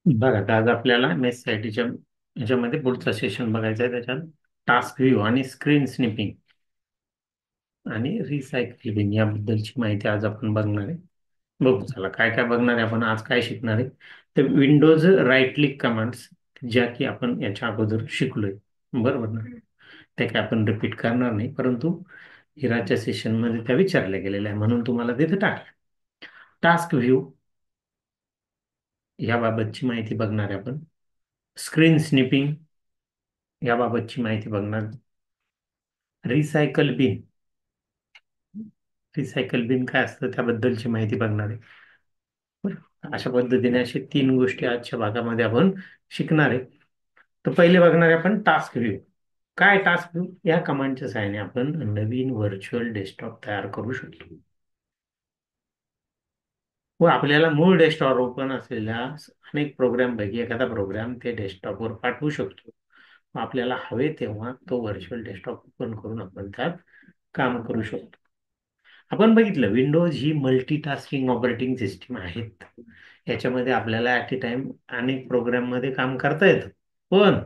बघा आता आज आपल्याला मेस सायटीच्या याच्यामध्ये पुढचं सेशन बघायचं आहे. त्याच्यात टास्क व्ह्यू आणि स्क्रीन स्निपिंग आणि रिसायकलिंग याबद्दलची माहिती आज आपण बघणार आहे. बघू चला काय काय बघणार आहे आपण आज, काय शिकणार आहे. तर विंडोज राईट क्लिक कमांड्स ज्या की आपण याच्या अगोदर शिकलोय, बरोबर ना. त्या काय आपण रिपीट करणार नाही, परंतु हिराच्या सेशनमध्ये त्या विचारल्या गेलेल्या आहे म्हणून तुम्हाला तिथे टाकल्या. टास्क व्ह्यू याबाबतची माहिती बघणार आहे आपण. स्क्रीन स्निपिंग याबाबतची माहिती बघणार. रिसायकल बिन, रिसायकल बिन काय असतं त्याबद्दलची माहिती बघणार आहे. बरं. अशा पद्धतीने असे तीन गोष्टी आजच्या भागामध्ये आपण शिकणार आहे. तर पहिले बघणार आहे आपण टास्क व्ह्यू. काय टास्क व्ह्यू? या कमांडच्या सहाय्याने आपण नवीन व्हर्च्युअल डेस्कटॉप तयार करू शकतो व आपल्याला मूळ डेस्कटॉप ओपन असलेल्या अनेक प्रोग्राम पैकी एखादा प्रोग्राम ते डेस्कटॉपवर पाठवू शकतो. आपल्याला हवे तेव्हा तो व्हर्च्युअल डेस्कटॉप ओपन करून आपण त्यात काम करू शकतो. आपण बघितलं विंडोज ही मल्टीटास्किंग ऑपरेटिंग सिस्टीम आहेत. याच्यामध्ये आपल्याला ऍट ए टाइम अनेक प्रोग्राम मध्ये काम करता येतं, पण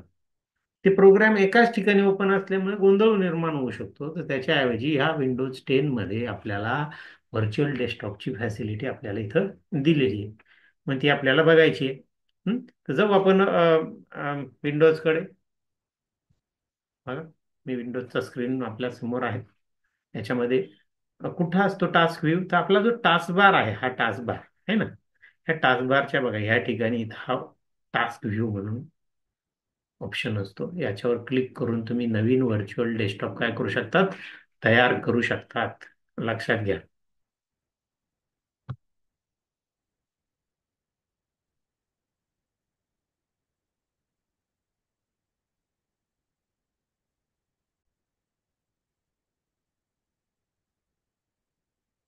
ते प्रोग्राम एकाच ठिकाणी ओपन असल्यामुळे गोंधळ निर्माण होऊ शकतो. तर त्याच्याऐवजी ह्या विंडोज 10 मध्ये आपल्याला व्हर्च्युअल डेस्कटॉपची फॅसिलिटी आपल्याला इथं दिलेली आहे. मग ती आपल्याला बघायची आहे. तर जाऊ आपण विंडोजकडे. बघा, मी विंडोजचा स्क्रीन आपल्या समोर आहे. याच्यामध्ये कुठं असतो टास्क व्ह्यू? तर आपला जो टास्क बार आहे, हा टास्क बार आहे ना. ह्या टास्क बारच्या बघा ह्या ठिकाणी इथं हा टास्क व्ह्यू म्हणून ऑप्शन असतो. याच्यावर क्लिक करून तुम्ही नवीन व्हर्च्युअल डेस्कटॉप काय करू शकतात? तयार करू शकतात. लक्षात घ्या.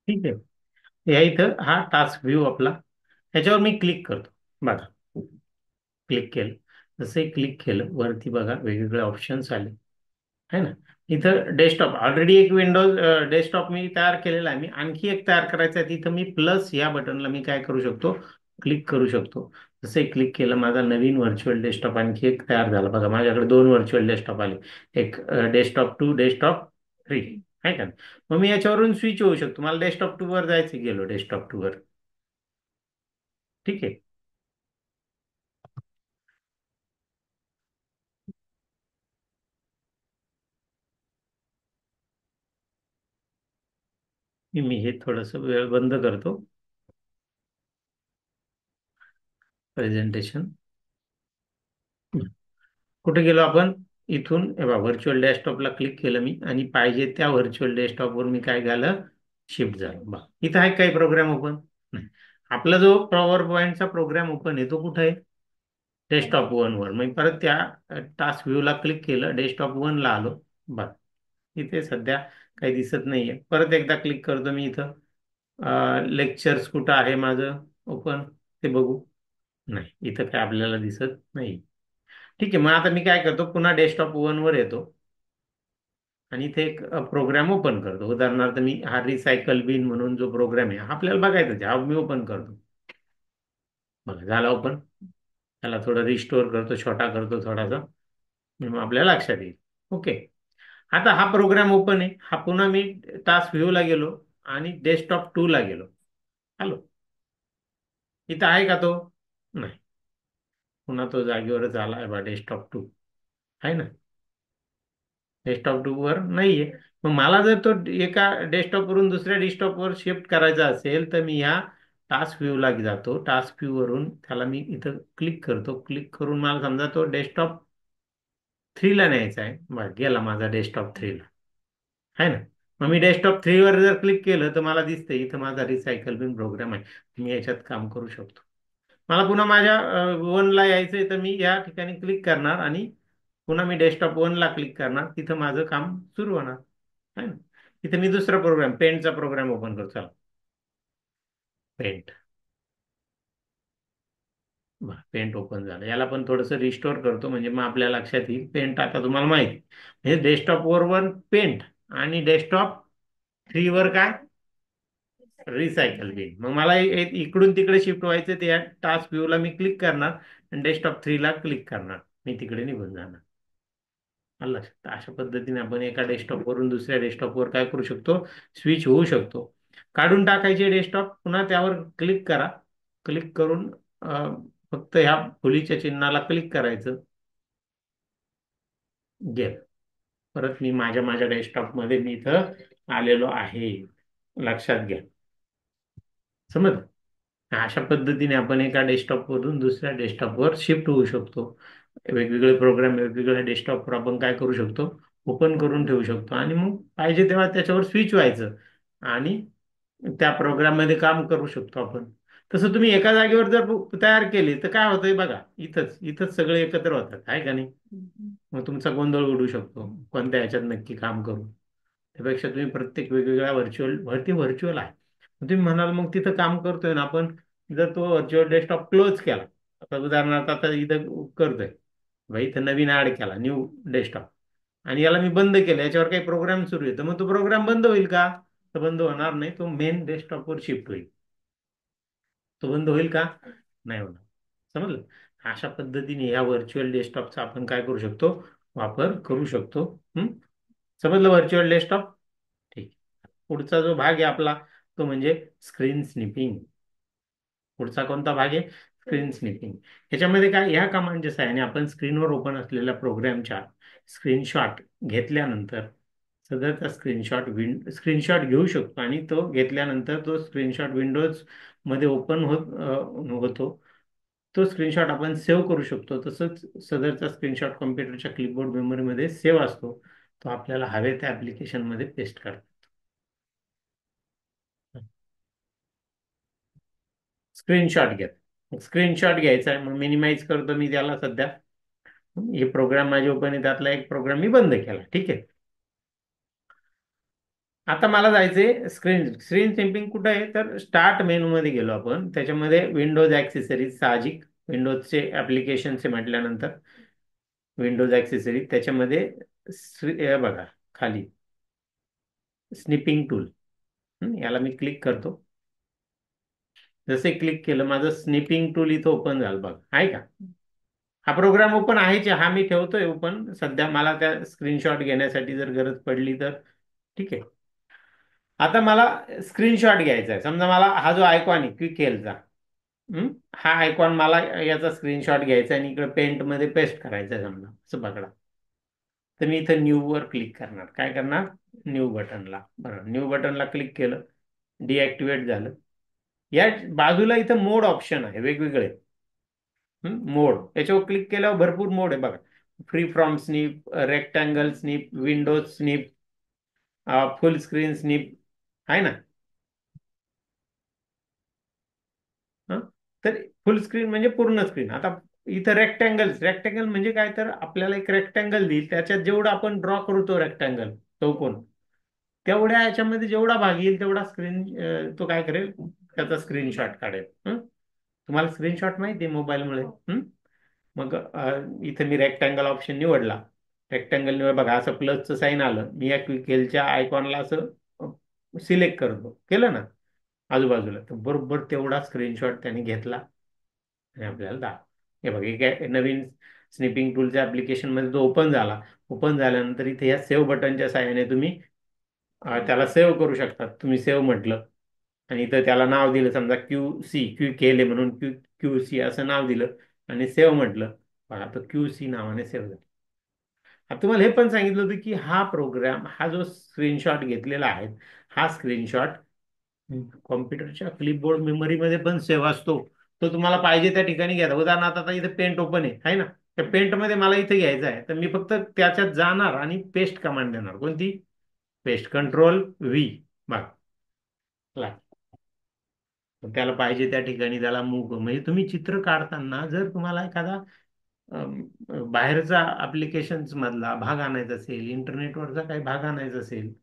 ठीक आहे. या इथं हा टास्क व्ह्यू आपला, ह्याच्यावर मी क्लिक करतो. बघा, क्लिक केलं. जसे क्लिक केलं वरती बघा वेगवेगळे ऑप्शन्स आले, है ना. इथं डेस्कटॉप ऑलरेडी एक विंडोज डेस्कटॉप मी तयार केलेला आहे. मी आणखी एक तयार करायचा आहे. तिथं मी प्लस या बटनला मी काय करू शकतो? क्लिक करू शकतो. जसे क्लिक केलं माझा नवीन व्हर्च्युअल डेस्कटॉप आणखी एक तयार झाला. बघा माझ्याकडे दोन व्हर्च्युअल डेस्कटॉप आले. एक डेस्कटॉप 2, डेस्कटॉप 3 आहे का. मग मी याच्यावरून स्विच होऊ शकतो. मला डेस्कटॉप 2 वर जायचं, गेलो डेस्कटॉप 2 वर. ठीक आहे. मी हे थोडस वेळ बंद करतो प्रेझेंटेशन. कुठे गेलो आपण? इथून व्हर्च्युअल डेस्कटॉपला क्लिक केलं मी आणि पाहिजे त्या व्हर्च्युअल डेस्कटॉपवर मी काय झालं? शिफ्ट झालं. बा इथं आहे काही प्रोग्राम ओपन? नाही. आपला जो पॉवर पॉईंटचा प्रोग्राम ओपन आहे तो कुठे आहे? डेस्कटॉप 1 वर. मग परत त्या टास्क व्ह्यूला क्लिक केलं, डेस्कटॉप 1 ला आलो. बा इथे सध्या काही दिसत नाहीये. परत एकदा क्लिक करतो मी इथं. लेक्चर्स कुठं आहे माझं ओपन ते बघू. नाही, इथं काय आपल्याला दिसत नाही. ठीक आहे, मग आता मी काय करतो, पुन्हा डेस्कटॉप 1 वर येतो आणि इथे एक प्रोग्राम ओपन करतो. उदाहरणार्थ मी हा रिसायकल बिन म्हणून जो प्रोग्राम आहे हा आपल्याला बघायचा आहे, हा मी ओपन करतो. बघा झाला ओपन. त्याला थोडं रिस्टोअर करतो, छोटा करतो थोडासा, मग आपल्याला लक्षात येईल. ओके. आता हा प्रोग्राम ओपन आहे. हा पुन्हा मी टास्क व्ह्यू ला गेलो आणि डेस्कटॉप 2 ला गेलो. हॅलो, इथं आहे का तो? नाही. पुन्हा तो जागेवरच आला आहे बा, डेस्कटॉप 2 आहे ना. डेस्कटॉप 2 वर नाहीये. मग मला जर तो एका डेस्कटॉप वरून दुसऱ्या डेस्कटॉपवर शिफ्ट करायचा असेल तर मी ह्या टास्क व्ह्यू ला जातो. टास्क व्ह्यू वरून त्याला मी इथं क्लिक करतो. क्लिक करून मला समजा तो डेस्कटॉप 3 ला न्यायचा आहे. बस गेला माझा डेस्कटॉप 3 ला, आहे ना. मग मी डेस्कटॉप 3 वर जर क्लिक केलं तर मला दिसतंय इथं माझा रिसायकल बिन प्रोग्राम आहे. मी याच्यात काम करू शकतो. मला पुन्हा माझ्या 1 ला यायचंय तर मी या ठिकाणी क्लिक करणार आणि पुन्हा मी डेस्कटॉप 1 ला क्लिक करणार. तिथं माझं काम सुरू होणार आहे ना. इथं मी दुसरा प्रोग्राम पेंटचा प्रोग्राम ओपन करतो. चला, पेंट. पेंट ओपन झालं. याला पण थोडंसं रिस्टोर करतो म्हणजे मग आपल्या लक्षात येईल. पेंट आता तुम्हाला माहिती म्हणजे डेस्कटॉप 1 वर पेंट आणि डेस्कटॉप 3 वर काय? रिसायकल बिन. मग मला इकडून तिकडे शिफ्ट व्हायचं ते या टास्क व्ह्यूला मी क्लिक करणार. डेस्कटॉप 3 ला क्लिक करणार. मी तिकडे निघून जाणार. आलं लक्षात? अशा पद्धतीने आपण एका डेस्कटॉप वरून दुसऱ्या डेस्कटॉपवर काय करू शकतो, स्विच होऊ शकतो. काढून टाकायचे डेस्कटॉप, पुन्हा त्यावर क्लिक करा. क्लिक करून फक्त ह्या फुलीच्या चिन्हाला क्लिक करायचं. गेलं. परत मी माझ्या माझ्या डेस्कटॉप मध्ये मी इथं आलेलो आहे. लक्षात घ्या. समज. अशा पद्धतीने आपण एका डेस्कटॉपवरून दुसऱ्या डेस्कटॉपवर शिफ्ट होऊ शकतो. वेगवेगळे प्रोग्राम वेगवेगळ्या डेस्कटॉपवर आपण काय करू शकतो, ओपन करून ठेवू शकतो आणि मग पाहिजे तेव्हा त्याच्यावर स्विच व्हायचं आणि त्या प्रोग्राम मध्ये काम करू शकतो आपण. तसं तुम्ही एका जागेवर जर तयार केली तर काय होतंय बघा, इथंच इथंच सगळे एकत्र होतात, आहे का नाही? मग तुमचा गोंधळ उडू शकतो कोणत्या ह्याच्यात नक्की काम करू. त्यापेक्षा तुम्ही प्रत्येक वेगवेगळ्या व्हर्च्युअल वरती व्हर्च्युअल आहे. मग तुम्ही म्हणाल मग तिथं काम करतोय ना आपण, जर तो व्हर्च्युअल डेस्कटॉप क्लोज केला, आता उदाहरणार्थ आता इथं करतोय भाई, इथं नवीन ऍड केला न्यू डेस्कटॉप आणि याला मी बंद केलं, याच्यावर काही प्रोग्राम सुरू आहे, तर मग तो प्रोग्राम बंद होईल का? तर बंद होणार नाही, तो मेन डेस्कटॉपवर शिफ्ट होईल. तो बंद होईल का? नाही होणार. समजलं? अशा पद्धतीने या व्हर्च्युअल डेस्कटॉपचा आपण काय करू शकतो, वापर करू शकतो. हं? समजलं व्हर्च्युअल डेस्कटॉप? ठीक. पुढचा जो भाग आहे आपला, तो म्हणजे स्क्रीन स्निपिंग. पुढचा कोणता भाग आहे? Screen snipping. ह्याच्यामध्ये काय, ह्या कमांडच्या सहाय्याने आपण स्क्रीनवर ओपन असलेल्या प्रोग्रामच्या स्क्रीनशॉट घेतल्यानंतर सदरचा स्क्रीनशॉट घेऊ शकतो आणि तो घेतल्यानंतर तो स्क्रीनशॉट विंडोज मध्ये ओपन होतो. तो स्क्रीनशॉट आपण सेव्ह करू शकतो. तसंच सदरचा स्क्रीनशॉट कॉम्प्युटरच्या क्लिपबोर्ड मेमरीमध्ये सेव्ह असतो. तो आपल्याला हवे त्या ऍप्लिकेशनमध्ये पेस्ट करतो. स्क्रीनशॉट घ्या. स्क्रीनशॉट घ्यायचा आहे, मग मिनिमाइज करतो मी त्याला सध्या. हे प्रोग्राम माझे ओपन आहे, त्यातला एक प्रोग्राम मी बंद केला. ठीक आहे. आता मला जायचंय स्क्रीन स्क्रीन स्नॅपिंग कुठं आहे, तर स्टार्ट मेनू मध्ये गेलो आपण. त्याच्यामध्ये विंडोज ऍक्सेसरीज, साहजिक विंडोजचे ऍप्लिकेशनचे म्हटल्यानंतर विंडोज ऍक्सेसरीज, त्याच्यामध्ये हे बघा खाली स्निपिंग टूल. याला मी क्लिक करतो. जसे क्लिक केलं माझं स्निपिंग टूल इथं ओपन झालं बघ, आहे का? हा प्रोग्राम ओपन आहे, हा मी ठेवतोय ओपन सध्या, मला त्या स्क्रीनशॉट घेण्यासाठी जर गरज पडली तर. ठीक आहे. आता मला स्क्रीनशॉट घ्यायचा आहे. समजा मला हा जो आयकॉन आहे क्विक हेलचा, हा आयकॉन मला याचा स्क्रीनशॉट घ्यायचा आणि इकडे पेंट मध्ये पेस्ट करायचा आहे समजा, असं पकडा. तर मी इथं न्यू वर क्लिक करणार. काय करणार? न्यू बटनला. बरं, न्यू बटनला क्लिक केलं, डिॲक्टिवेट झालं. या बाजूला इथं मोड ऑप्शन आहे वेगवेगळे. मोड, याच्यावर क्लिक केल्यावर भरपूर मोड आहे बघा. Free form snip, rectangle snip, windows snip, full screen snip, आहे ना? हं? तर फुल स्क्रीन म्हणजे पूर्ण स्क्रीन. आता इथं रेक्टँगल म्हणजे काय, तर आपल्याला एक रेक्टँगल देईल, त्याच्यात जेवढा आपण ड्रॉ करू तो रेक्टँगल चौकोन, तेवढ्या याच्यामध्ये जेवढा भाग येईल तेवढा स्क्रीन तो काय करेल, त्याचा स्क्रीनशॉट काढेल. तुम्हाला स्क्रीनशॉट माहिती आहे मोबाईलमुळे. मग इथे मी रेक्टँगल ऑप्शन निवडला. रेक्टँगल निवड बघा, असं प्लसचं साईन आलं. मी या क्लिकच्या आयकॉनला असं सिलेक्ट करतो, केलं ना आजूबाजूला, तर बरोबर तेवढा स्क्रीनशॉट त्याने घेतला आणि आपल्याला हे बघा, एक नवीन स्निपिंग टूलच्या ऍप्लिकेशन मध्ये तो ओपन झाला. ओपन झाल्यानंतर इथे या सेव्ह बटनच्या साहाय्याने तुम्ही त्याला सेव्ह करू शकता. तुम्ही सेव्ह म्हटलं आणि इथं त्याला नाव दिलं, समजा क्यू केले म्हणून क्यू सी असं नाव दिलं आणि सेव्ह म्हटलं. बघा, तो क्यू सी नावाने सेव्ह झालं. आता तुम्हाला हे पण सांगितलं होतं की हा प्रोग्राम, हा जो स्क्रीनशॉट घेतलेला आहे, हा स्क्रीनशॉट कॉम्प्युटरच्या क्लिपबोर्ड मेमरीमध्ये पण सेव्ह असतो. तो तुम्हाला पाहिजे त्या ठिकाणी घ्या. उदाहरणार्थ आता इथे पेंट ओपन आहे ना? त्या पेंटमध्ये मला इथे घ्यायचं आहे, तर मी फक्त त्याच्यात जाणार आणि पेस्ट कमांड देणार. कोणती? Paste, control V. बघा, त्याला पाहिजे त्या ठिकाणी त्याला मूव. म्हणजे तुम्ही चित्र काढताना जर तुम्हाला एखादा बाहेरचा ऍप्लिकेशन्स मधला भाग आणायचा असेल, इंटरनेटवरचा काही भाग आणायचा असेल,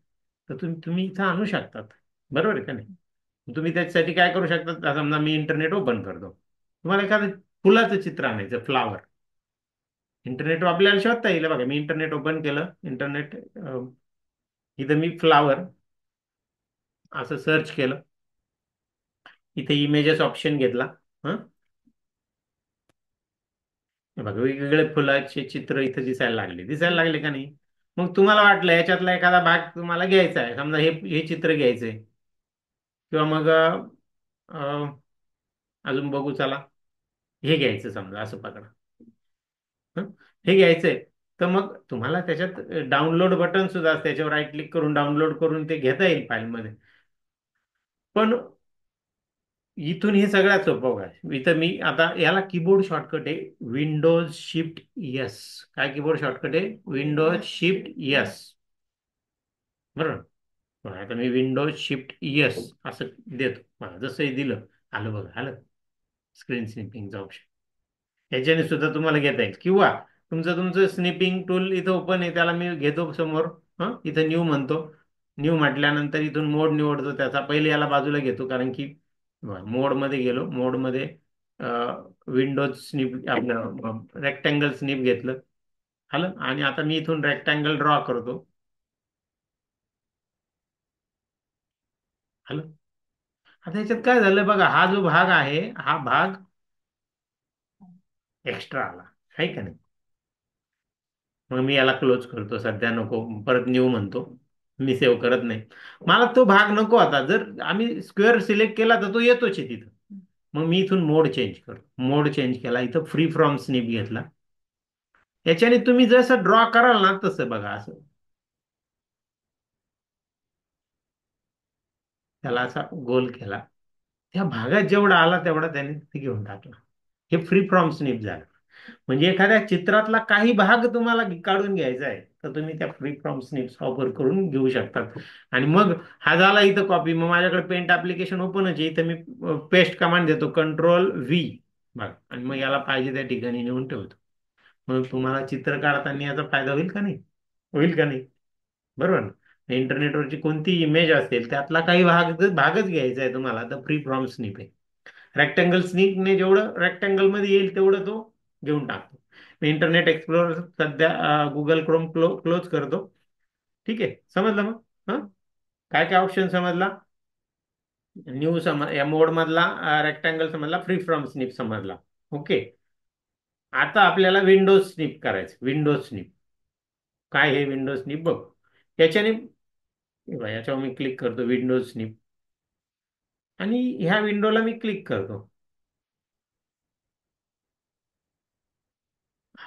तर तुम्ही तुम्ही इथं आणू शकतात. बरोबर आहे का नाही? तुम्ही त्याच्यासाठी काय करू शकता, आता समजा मी इंटरनेट ओपन करतो, तुम्हाला एखादं फुलाचं चित्र आणायचं, फ्लावर. इंटरनेटवर आपल्याला शोधता येईल. बघा, मी इंटरनेट ओपन केलं, इंटरनेट इथं मी फ्लावर असं सर्च केलं. इथे इमेजेस ऑप्शन घेतला. हं हे बघा वेगवेगळे फुलाचे चित्र इथं दिसायला लागले का नाही? मग तुम्हाला वाटलं याच्यातला एखादा भाग तुम्हाला घ्यायचा आहे, समजा हे हे चित्र घ्यायचंय, किंवा मग अजून बघू चला, हे घ्यायचं समजा, असं पकडा. हं? हे घ्यायचंय, तर मग तुम्हाला त्याच्यात डाउनलोड बटन सुद्धा असतं, त्याच्यावर राईट क्लिक करून डाउनलोड करून ते घेता येईल फाईलमध्ये. पण इथून हे सगळ्यात सोपं काय, इथं मी आता याला कीबोर्ड शॉर्टकट आहे विंडोज शिफ्ट यस. काय कीबोर्ड शॉर्टकट आहे? Windows shift yes. बरोबर. बघा, आता मी विंडोज शिफ्ट यस असं देतो. बघा, जसंही दिलं, आलं बघा, आलं स्क्रीन स्निपिंगचं ऑप्शन. याच्याने सुद्धा तुम्हाला घेता येईल, किंवा तुमचं तुमचं स्निपिंग टूल इथं ओपन आहे, त्याला मी घेतो समोर. इथं न्यू म्हणतो. न्यू म्हटल्यानंतर इथून मोड निवडतो त्याचा. पहिले याला बाजूला घेतो, कारण की मोडमध्ये गेलो. मोडमध्ये विंडोज स्निप आपलं रेक्टँगल स्निप घेतलं, आलं. आणि आता मी इथून रेक्टँगल ड्रॉ करतो, आलं. आता याच्यात काय झालं बघा, हा जो भाग आहे हा भाग एक्स्ट्रा आला, आहे का नाही? मग मी याला क्लोज करतो, सध्या नको, परत न्यू म्हणतो. मी सेव्ह करत नाही. मला तो भाग नको. आता जर आम्ही स्क्वेअर सिलेक्ट केला तर तो येतोच आहे तिथं. मग मी इथून मोड चेंज करतो. मोड चेंज केला, इथं फ्री फ्रॉम स्निप घेतला. याच्याने तुम्ही जसं ड्रॉ कराल ना तसं बघा, असं त्याला असा गोल केला, त्या भागात जेवढा आला तेवढा त्याने तिथे घेऊन टाकला. हे फ्री फ्रॉम स्निप झालं. म्हणजे एखाद्या चित्रातला काही भाग तुम्हाला काढून घ्यायचा आहे, तर तुम्ही त्या फ्री फ्रॉम स्निप्स वापर करून घेऊ शकतात. आणि मग हा झाला इथं कॉपी. मग माझ्याकडे पेंट ऍप्लिकेशन ओपनच आहे, इथं मी पेस्ट कमांड देतो, कंट्रोल व्ही. बघा, आणि मग याला पाहिजे त्या ठिकाणी नेऊन ठेवतो. मग तुम्हाला चित्र काढताना याचा फायदा होईल का नाही? होईल का नाही? बरोबर ना? इंटरनेटवरची कोणती इमेज असेल त्यातला काही भागच घ्यायचा आहे तुम्हाला, तर फ्री फ्रॉम स्निप आहे. रेक्टँगल स्निकने जेवढं रेक्टँगल मध्ये येईल तेवढं तो घेऊन टाकतो. मी इंटरनेट एक्सप्लोरर सध्या गुगल क्रोम क्लोज करतो. ठीक आहे, समजलं मग? हं? काय काय ऑप्शन समजला? न्यू या मोड मधला रेक्टँगल समजला, फ्री फ्रॉम स्निप समजला. ओके. आता आपल्याला विंडोज स्निप करायचं. विंडोज स्निप काय? हे विंडोज स्निप बघ. याच्याने हे बघा, याच्यावर मी क्लिक करतो, विंडोज स्निप, आणि ह्या विंडोला मी क्लिक करतो.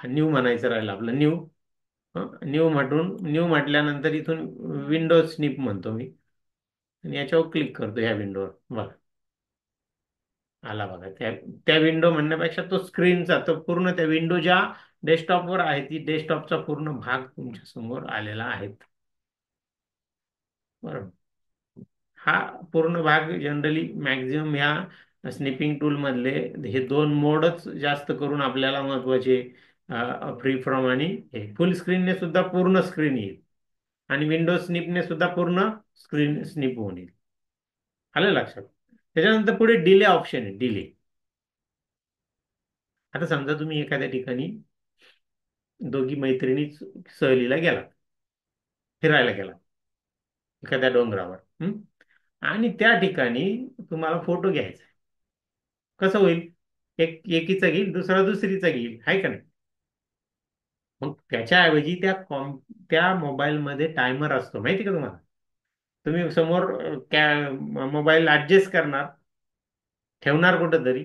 न्यू म्हणायचं राहिलं आपलं, न्यू. न्यू म्हटल्यानंतर इथून विंडोज स्निप म्हणतो मी, आणि याच्यावर क्लिक करतो ह्या विंडोवर. बघा, आला बघा. त्या विंडो म्हणण्यापेक्षा तो स्क्रीनचा, तो पूर्ण त्या विंडो ज्या डेस्कटॉपवर आहे, ती डेस्कटॉपचा पूर्ण भाग तुमच्या समोर आलेला आहे. बरोबर. हा पूर्ण भाग जनरली मॅक्झिमम ह्या स्निपिंग टूल मधले हे दोन मोडच जास्त करून आपल्याला महत्वाचे, फ्री फ्रॉम आणि हे. फुल स्क्रीनने सुद्धा पूर्ण स्क्रीन येईल, आणि विंडोज स्निपने सुद्धा पूर्ण स्क्रीन स्निप होऊन येईल. आलं लक्षात? त्याच्यानंतर पुढे डिले ऑप्शन आहे, डिले. आता समजा तुम्ही एखाद्या ठिकाणी दोघी मैत्रिणी सहलीला गेला, फिरायला गेला एखाद्या डोंगरावर. आणि त्या ठिकाणी तुम्हाला फोटो घ्यायचा आहे. कसं होईल? एकीचा घेईल, दुसरा दुसरीचा घेईल, आहे का नाही? मग त्याच्याऐवजी त्या मोबाईलमध्ये टायमर असतो, माहिती का तुम्हाला? तुम्ही समोर मोबाईल ऍडजस्ट करणार, ठेवणार कुठंतरी,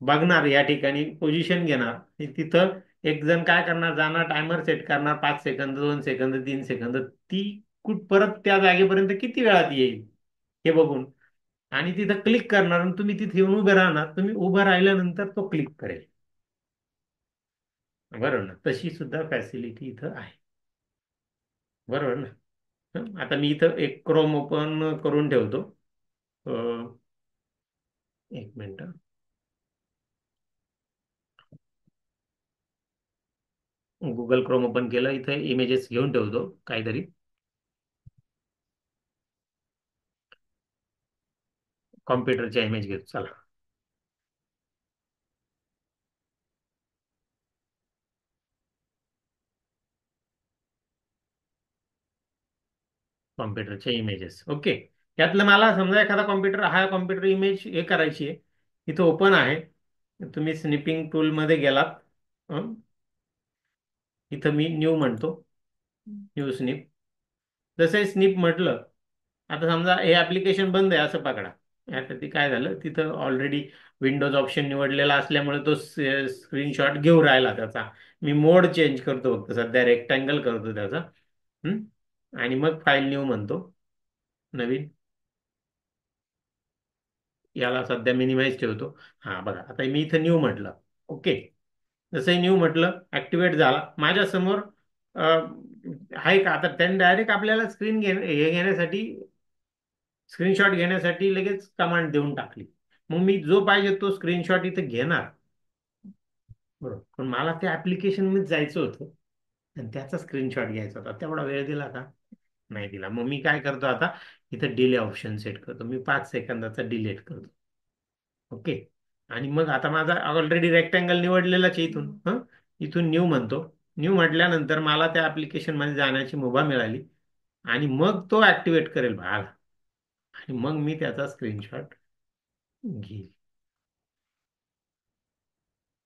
बघणार या ठिकाणी पोझिशन घेणार, आणि तिथं एक जण काय करणार, जाणार टायमर सेट करणार, 5 सेकंद, 2 सेकंद, 3 सेकंद, ती परत त्या जागेपर्यंत किती वेळात येईल हे बघून, आणि तिथं क्लिक करणार, आणि तुम्ही तिथे येऊन उभे राहणार. तुम्ही उभं राहिल्यानंतर तो क्लिक करेल. बरोबर ना? तशी सुद्धा फॅसिलिटी इथं आहे. बरोबर ना? आता मी इथं एक क्रोम ओपन करून ठेवतो. एक मिनिट. गुगल क्रोम ओपन केलं, इथे इमेजेस घेऊन ठेवतो काहीतरी. कॉम्प्युटरच्या इमेज घेतो, चला. कॉम्प्युटरच्या इमेजेस, ओके. यातलं मला समजा एखादा कॉम्प्युटर, हा कॉम्प्युटर इमेज हे करायची आहे, इथं ओपन आहे. तुम्ही स्निपिंग टूल मध्ये गेलात, हं? इथं मी न्यू म्हणतो, न्यू स्निप. जसं स्निप म्हटलं, आता समजा हे ऍप्लिकेशन बंद आहे असं पकडा. आता ती काय झालं, तिथं ऑलरेडी विंडोज ऑप्शन निवडलेला असल्यामुळे तो स्क्रीनशॉट घेऊ राहिला त्याचा. मी मोड चेंज करतो फक्त, सध्या रेक्टँगल करतो त्याचा. हं? आणि मग फाईल न्यू म्हणतो, नवीन. याला सध्या मिनिमाइज ठेवतो. हा बघा, आता मी इथं न्यू म्हटलं. ओके. जसं न्यू म्हटलं, ऍक्टिवेट झाला माझ्या समोर. आहे का आता, त्यांनी डायरेक्ट आपल्याला हे घेण्यासाठी, स्क्रीनशॉट घेण्यासाठी लगेच कमांड देऊन टाकली. मग मी जो पाहिजे तो स्क्रीनशॉट इथे घेणार. बरोबर, पण मला त्या ऍप्लिकेशन मध्ये जायचं होतं आणि त्याचा स्क्रीनशॉट घ्यायचा होता. तेवढा वेळ दिला का? नाही दिला. मग मी काय करतो आता, इथं डिले ऑप्शन सेट करतो. मी 5 सेकंदाचा डिलेट करतो. ओके. आणि मग आता माझा ऑलरेडी रेक्टँगल निवडलेलाच आहे इथून. इथून न्यू म्हणतो. न्यू म्हटल्यानंतर मला त्या ऍप्लिकेशन मध्ये जाण्याची मुभा मिळाली. आणि मग तो ऍक्टिव्हेट करेल भाग. आणि मग मी त्याचा स्क्रीनशॉट घेईल.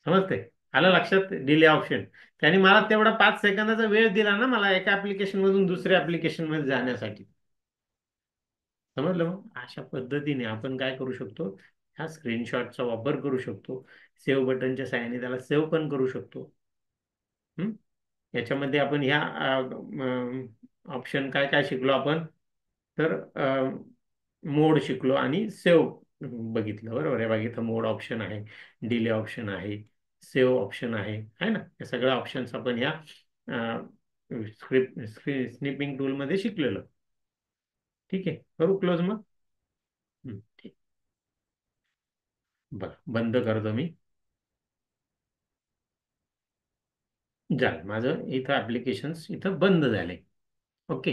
समजते? आलं लक्षात? Delay option. त्याने मला तेवढा 5 सेकंदाचा वेळ दिला ना, मला एका ऍप्लिकेशन मधून दुसऱ्या ऍप्लिकेशन मध्ये जाण्यासाठी. समजलं? मग अशा पद्धतीने आपण काय करू शकतो, ह्या स्क्रीनशॉटचा वापर करू शकतो. सेव्ह बटनच्या सहाय्याने त्याला सेव्ह पण करू शकतो. हं? याच्यामध्ये आपण ह्या ऑप्शन काय काय शिकलो आपण, तर मोड शिकलो आणि सेव्ह बघितलं. बरोबर आहे. बघा इथं मोड ऑप्शन आहे, डिले ऑप्शन आहे, सेव्ह ऑप्शन आहे ना. हे सगळं ऑप्शन्स आपण ह्या स्क्रिप्ट स्निपिंग टूल मध्ये शिकलेलो. ठीक आहे, करू क्लोज मग. ठीक. बरं, बंद करतो मी. झालं माझं, इथं ऍप्लिकेशन्स इथं बंद झाले. ओके.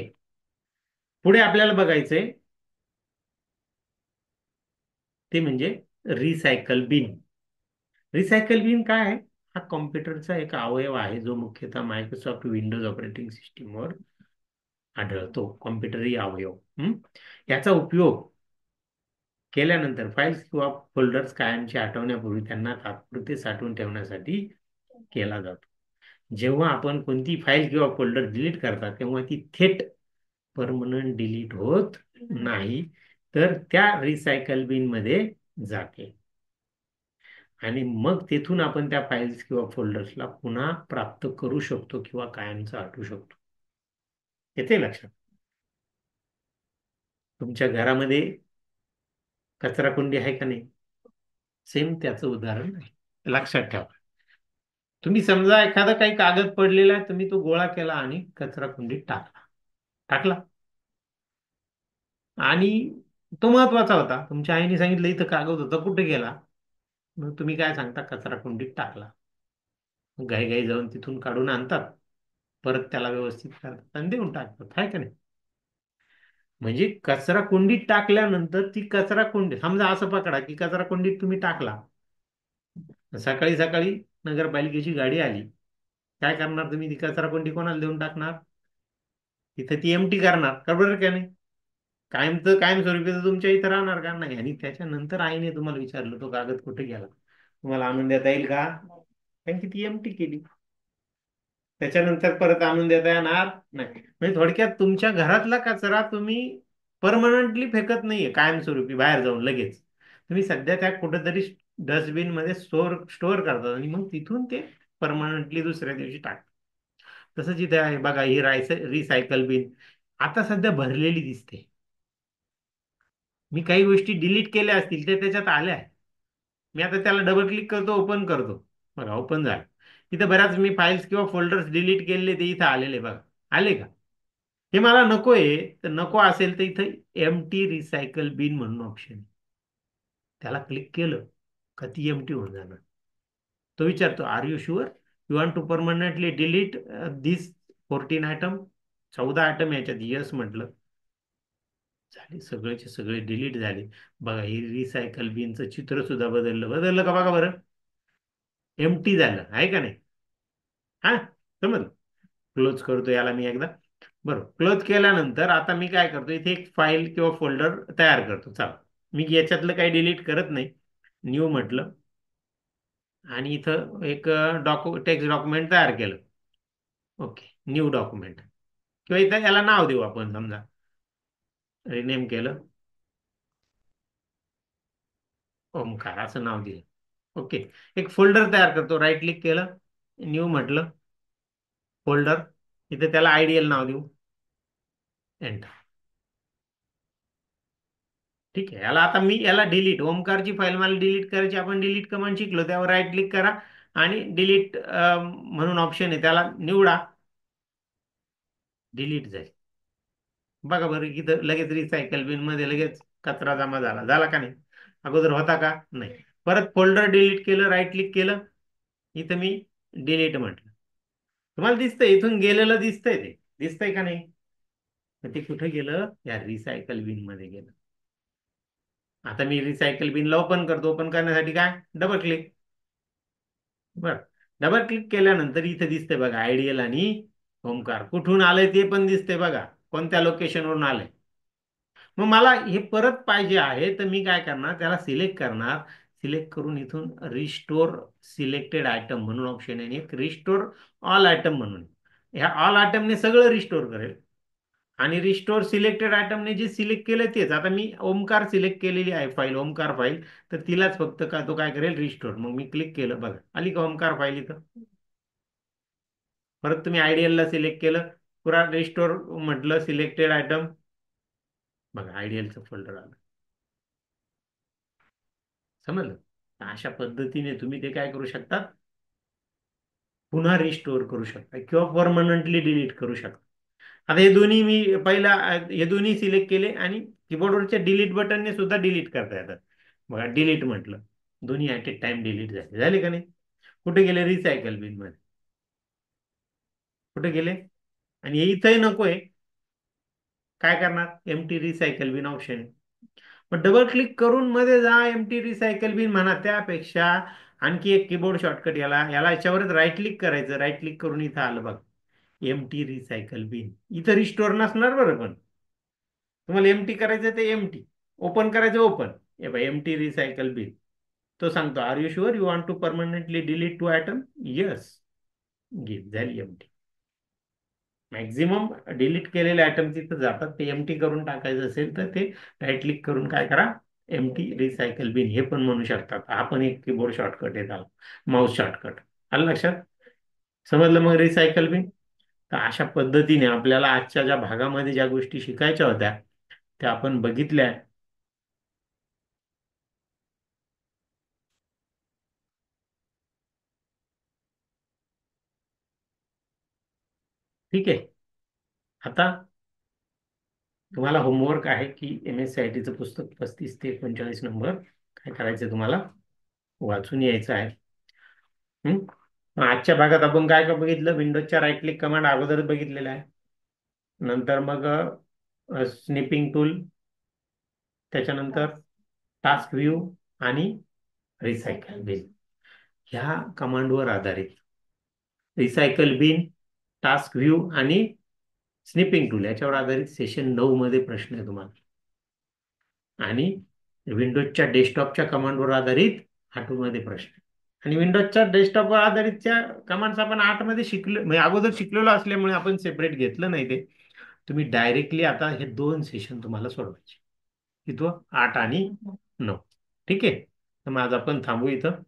पुढे आपल्याला बघायचंय ते म्हणजे रिसायकल बिन. रिसायकल बिन काय आहे? हा कॉम्प्युटरचा एक अवयव आहे जो मुख्यतः मायक्रोसॉफ्ट विंडोज ऑपरेटिंग सिस्टीमवर आढळतो. कॉम्प्युटर ही अवयव. याचा उपयोग केल्यानंतर फाईल्स किंवा फोल्डर्स कायमचे हटवण्यापूर्वी त्यांना तात्पुरते साठवून ठेवण्यासाठी केला जातो. जेव्हा आपण कोणती फाईल किंवा फोल्डर डिलीट करता तेव्हा ती थेट परमनंट डिलीट होत नाही, तर त्या रिसायकल बिन मध्ये जाते. आणि मग तेथून आपण त्या फाईल्स किंवा फोल्डर्सला पुन्हा प्राप्त करू शकतो किंवा कायमचं हटवू शकतो. येते लक्षात? तुमच्या घरामध्ये कचरा कुंडी आहे का नाही? सेम त्याचं उदाहरण आहे. लक्षात ठेवा. तुम्ही समजा एखादा काही कागद पडलेला आहे, तुम्ही तो गोळा केला आणि कचरा कुंडीत टाकला. टाकला. आणि तो महत्वाचा होता. तुमच्या आईने सांगितलं इथं कागद होता, कुठे गेला? मग तुम्ही काय सांगता? कचरा कुंडीत टाकला. घाई घाई जाऊन तिथून काढून आणतात, परत त्याला व्यवस्थित करतात आणि देऊन टाकतात, आहे का नाही? म्हणजे कचरा कुंडीत टाकल्यानंतर ती कचरा कुंडी, समजा असं पकडा की कचरा कुंडीत तुम्ही टाकला, सकाळी सकाळी नगरपालिकेची गाडी आली, काय करणार तुम्ही? ती कचरा कुंडी कोणाला देऊन टाकणार? तिथे ती एमटी करणार, बरोबर का नाही? कायमस्वरूपी तर तुमच्या इथं राहणार का नाही? आणि त्याच्यानंतर आईने तुम्हाला विचारलं तो कागद कुठे गेला, तुम्हाला आणून देता येईल का? कारण की ती एमटी केली. त्याच्यानंतर परत आणून देता येणार नाही. म्हणजे थोडक्यात तुमच्या घरातला कचरा तुम्ही परमनंटली फेकत नाहीये कायमस्वरूपी बाहेर जाऊन लगेच. तुम्ही सध्या त्या कुठेतरी डस्टबिन मध्ये स्टोअर स्टोअर करतात आणि मग तिथून ते परमनंटली दुसऱ्या दिवशी टाकतात. तसंच इथे आहे बघा, ही रिसायकल बिन आता सध्या भरलेली दिसते. मी काही गोष्टी डिलीट केल्या असतील ते त्याच्यात आल्या आहे. मी आता त्याला डबल क्लिक करतो, ओपन करतो. बघा ओपन झालं. इथं बऱ्याच मी फाईल्स किंवा फोल्डर्स डिलीट केलेले ते इथं आलेले बघा. आले का? हे मला नको आहे, तर नको असेल तर इथं एम टी रिसायकल बिन म्हणून ऑप्शन आहे. त्याला क्लिक केलं का ती एम टी होऊन जाणार. तो विचारतो, are you sure you want to permanently delete this 14 item? 14 item याच्यात यस म्हटलं. झाले, सगळेचे सगळे डिलीट झाले. बघा हे रिसायकल बिनचं चित्र सुद्धा बदललं. बदललं का बघा बरं? एमटी झालं आहे का नाही? हा, समज. क्लोज करतो याला मी एकदा. बरोबर, क्लोज केल्यानंतर आता मी काय करतो, इथे एक फाईल किंवा फोल्डर तयार करतो. चला, मी याच्यातलं काही डिलीट करत नाही. न्यू म्हटलं. आणि इथं एक टेक्स्ट डॉक्युमेंट तयार केलं. Okay, new document. किंवा इथं याला नाव देऊ आपण, समजा रिनेम केलं, ओमकार असं नाव दिलं. ओके. एक फोल्डर तयार करतो, राईट क्लिक केलं, न्यू म्हटलं, फोल्डर. इथे त्याला आयडियल नाव देऊ, एंटर. ठीक आहे. याला आता मी याला डिलीट, ओमकारची फाईल मला डिलीट करायची, आपण डिलीट कमांड शिकलो, त्यावर राईट क्लिक करा आणि डिलीट म्हणून ऑप्शन आहे त्याला निवडा, डिलीट जाईल. बघा बरं, इथं लगेच रिसायकल बिन मध्ये लगेच कचरा जमा झाला, झाला का नाही? अगोदर होता का? नाही. परत फोल्डर डिलीट केलं, राईट क्लिक केलं, इथं मी डिलीट म्हटलं. तुम्हाला दिसतंय, इथून गेलेलं दिसतंय, ते दिसतंय का नाही? तर ते कुठे गेलं? या रिसायकल बिन मध्ये गेलं. आता मी रिसायकल बिनला ओपन करतो. ओपन करण्यासाठी काय? Double click. बर, डबल क्लिक केल्यानंतर इथे दिसते बघा, आयडियल आणि ओमकार कुठून आले ते पण दिसते बघा, कोणत्या लोकेशनवरून आले. मग मला हे परत पाहिजे आहे, तर मी काय करणार, त्याला सिलेक्ट करणार. सिलेक्ट करून इथून रिस्टोर सिलेक्टेड आयटम म्हणून ऑप्शन आहे, एक रिस्टोर ऑल आयटम म्हणून. ह्या ऑल आयटमने सगळं रिस्टोर करेल. आणि रिस्टोर सिलेक्टेड आयटमने जे सिलेक्ट केलं तेच. आता मी ओमकार सिलेक्ट केलेली आहे फाईल, ओमकार फाईल, तर तिलाच फक्त का तो काय करेल, रिस्टोर. मग मी क्लिक केलं, बघा आली का ओमकार फाईल इथं. परत तुम्ही आयडियलला सिलेक्ट केलं, पुरा रिस्टोर म्हटलं, सिलेक्टेड आयटम, बघा आयडियलचं फोल्डर आलं. समजलं? अशा पद्धतीने तुम्ही ते काय करू शकता, पुन्हा रिस्टोर करू शकता किंवा परमनंटली डिलीट करू शकता. आता हे दोन्ही मी पहिला हे दोन्ही सिलेक्ट केले आणि कीबोर्डवरच्या डिलीट बटनने सुद्धा डिलीट करता येतात. बघा डिलीट म्हटलं, दोन्ही ऍट ए टाइम डिलीट झाले, झाले का नाही? कुठे गेले? रिसायकल बिन मध्ये. कुठे गेले? आणि हे इथंही नकोय. काय करणार? एमटी रिसायकल बिन ऑप्शन. मग डबल क्लिक करून मध्ये जा, एमटी रिसायकल बिन म्हणा. त्यापेक्षा आणखी एक कीबोर्ड शॉर्टकट, याला याला याच्यावरच राईट क्लिक करायचं, राईट क्लिक करून इथं आलं बघ, एमटी रिसायकल बिन. इथं रिस्टोर नसणार बरं, पण तुम्हाला एमटी करायचं ते एमटी, ओपन करायचं ओपन. हे बघ, एमटी रिसायकल बिन. तो सांगतो, are you sure you want to permanently delete two item? Yes. Give, झाली एमटी. मॅक्झिमम डिलीट केलेले आयटम तिथं जातात. ते एमटी करून टाकायचं असेल तर ते राईट क्लिक करून काय करा, एमटी रिसायकल बिन हे पण म्हणू शकतात. हा पण एक कीबोर्ड शॉर्टकट आहे त्याला, माऊस शॉर्टकट. आलं लक्षात? समजलं मग रिसायकल बिन? तर अशा पद्धतीने आपल्याला आजच्या ज्या भागामध्ये ज्या गोष्टी शिकायच्या होत्या त्या आपण बघितल्या. ठीक आहे. आता तुम्हाला होमवर्क आहे की एम एस सी आय टीचं पुस्तक 35 ते 39 नंबर काय करायचं, तुम्हाला वाचून यायचं आहे. हम्म? मग आजच्या भागात आपण काय काय बघितलं? विंडोजच्या राईट क्लिक कमांड अगोदरच बघितलेला आहे. नंतर मग स्निपिंग टूल, त्याच्यानंतर टास्क व्ह्यू आणि रिसायकल बिन. ह्या कमांडवर आधारित रिसायकल बिन, टास्क व्ह्यू आणि स्निपिंग टूल याच्यावर आधारित सेशन 9 मध्ये प्रश्न आहे तुम्हाला. आणि विंडोजच्या डेस्कटॉपच्या कमांडवर आधारित 8 मध्ये प्रश्न. आणि विंडोजच्या डेस्कटॉपवर आधारितच्या कमांड्स आपण 8 मध्ये शिकलो, म्हणजे अगोदर शिकलेलो असल्यामुळे आपण सेपरेट घेतलं नाही ते. तुम्ही डायरेक्टली आता हे 2 सेशन तुम्हाला सोडवायचे, किती? 8 आणि 9. ठीक आहे. तर मग आज आपण थांबू इथं.